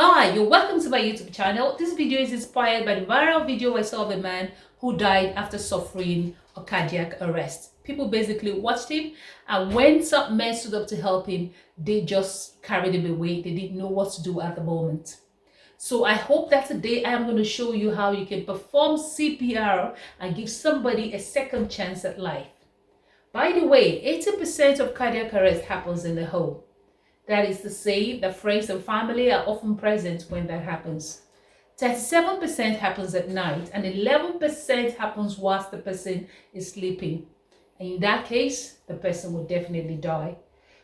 Hi, you're welcome to my YouTube channel. This video is inspired by the viral video I saw of a man who died after suffering a cardiac arrest. People basically watched him, and when some men stood up to help him, they just carried him away. They didn't know what to do at the moment. So I hope that today I am going to show you how you can perform CPR and give somebody a second chance at life. By the way, 80% of cardiac arrest happens in the home. That is to say that friends and family are often present when that happens. 37% happens at night and 11% happens whilst the person is sleeping. And in that case, the person will definitely die.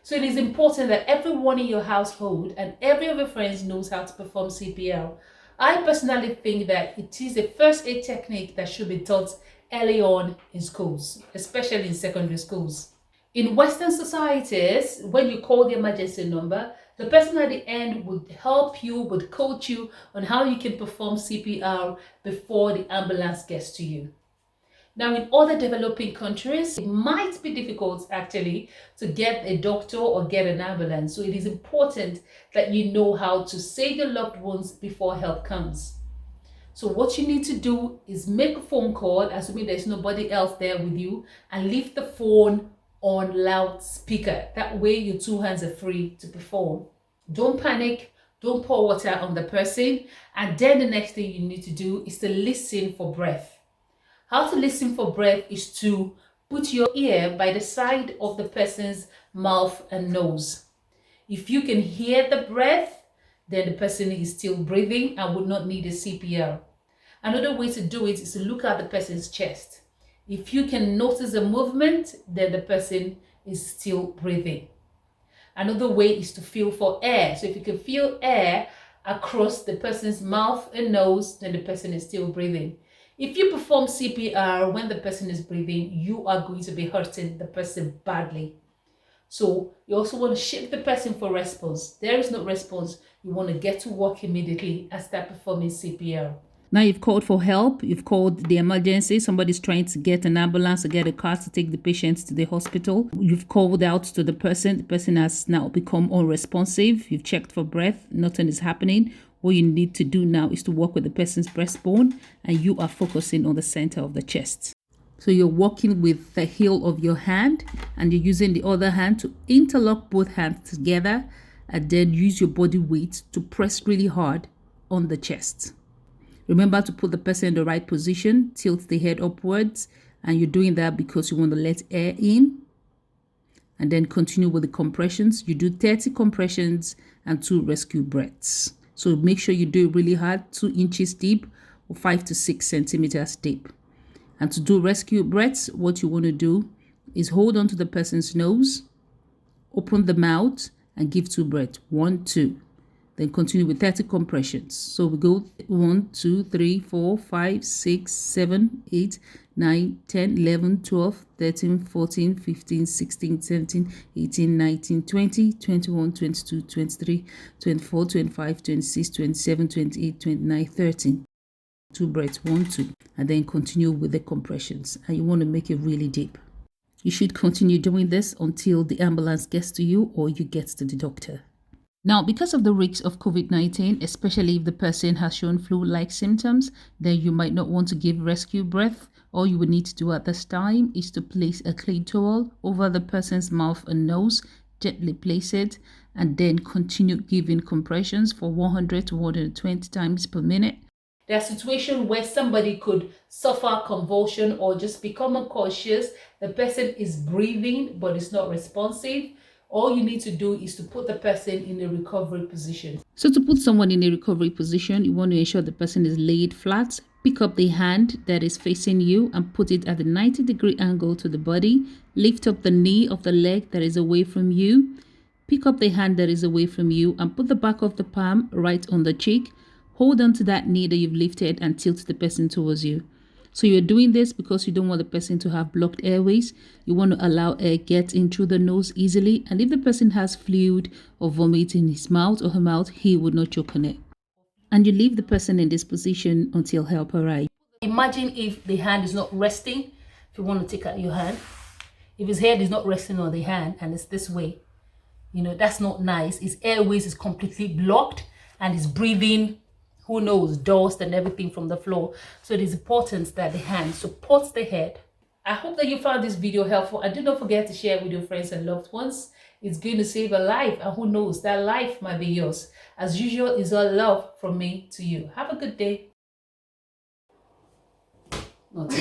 So it is important that everyone in your household and every of your friends knows how to perform CPR. I personally think that it is a first aid technique that should be taught early on in schools, especially in secondary schools. In Western societies, when you call the emergency number, the person at the end would help you, would coach you on how you can perform CPR before the ambulance gets to you. Now, in other developing countries, it might be difficult actually to get a doctor or get an ambulance. So it is important that you know how to save your loved ones before help comes. So what you need to do is make a phone call, assuming there's nobody else there with you, and leave the phone on loudspeaker. That way your two hands are free to perform. Don't panic, don't pour water on the person, and then the next thing you need to do is to listen for breath. How to listen for breath is to put your ear by the side of the person's mouth and nose. If you can hear the breath, then the person is still breathing and would not need a CPR. Another way to do it is to look at the person's chest. If you can notice a movement, then the person is still breathing. Another way is to feel for air. So if you can feel air across the person's mouth and nose, then the person is still breathing. If you perform CPR when the person is breathing, you are going to be hurting the person badly. So you also want to shake the person for response. There is no response. You want to get to work immediately and start performing CPR. Now you've called for help, you've called the emergency, somebody's trying to get an ambulance or get a car to take the patient to the hospital. You've called out to the person has now become unresponsive, you've checked for breath, nothing is happening. What you need to do now is to work with the person's breastbone, and you are focusing on the center of the chest. So you're working with the heel of your hand and you're using the other hand to interlock both hands together and then use your body weight to press really hard on the chest. Remember to put the person in the right position, tilt the head upwards, and you're doing that because you want to let air in. And then continue with the compressions. You do 30 compressions and 2 rescue breaths. So make sure you do it really hard, 2 inches deep or 5 to 6 centimeters deep. And to do rescue breaths, what you want to do is hold on to the person's nose, open the mouth, and give 2 breaths. 1, 2. Then continue with 30 compressions. So we go 1, 2, 3, 4, 5, 6, 7, 8, 9, 10, 11, 12, 13, 14, 15, 16, 17, 18, 19, 20, 21, 22, 23, 24, 25, 26, 27, 28, 29, 30. 2 breaths, 1, 2. And then continue with the compressions. And you want to make it really deep. You should continue doing this until the ambulance gets to you or you get to the doctor. Now, because of the risks of COVID-19, especially if the person has shown flu-like symptoms, then you might not want to give rescue breath. All you would need to do at this time is to place a clean towel over the person's mouth and nose, gently place it, and then continue giving compressions for 100 to 120 times per minute. There are situations where somebody could suffer convulsion or just become unconscious. The person is breathing but is not responsive. All you need to do is to put the person in a recovery position. So to put someone in a recovery position, you want to ensure the person is laid flat. Pick up the hand that is facing you and put it at a 90-degree angle to the body. Lift up the knee of the leg that is away from you. Pick up the hand that is away from you and put the back of the palm right on the cheek. Hold on to that knee that you've lifted and tilt the person towards you. So you're doing this because you don't want the person to have blocked airways. You want to allow air get in through the nose easily. And if the person has fluid or vomit in his mouth or her mouth, he would not choke on it. And you leave the person in this position until help arrives. Imagine if the hand is not resting. If you want to take out your hand, if his head is not resting on the hand and it's this way, that's not nice. His airways is completely blocked. and he's breathing, who knows, dust and everything from the floor. So it is important that the hand supports the head. I hope that you found this video helpful, and do not forget to share with your friends and loved ones. It's going to save a life, and who knows, that life might be yours. As usual, is all love from me to you. Have a good day. Not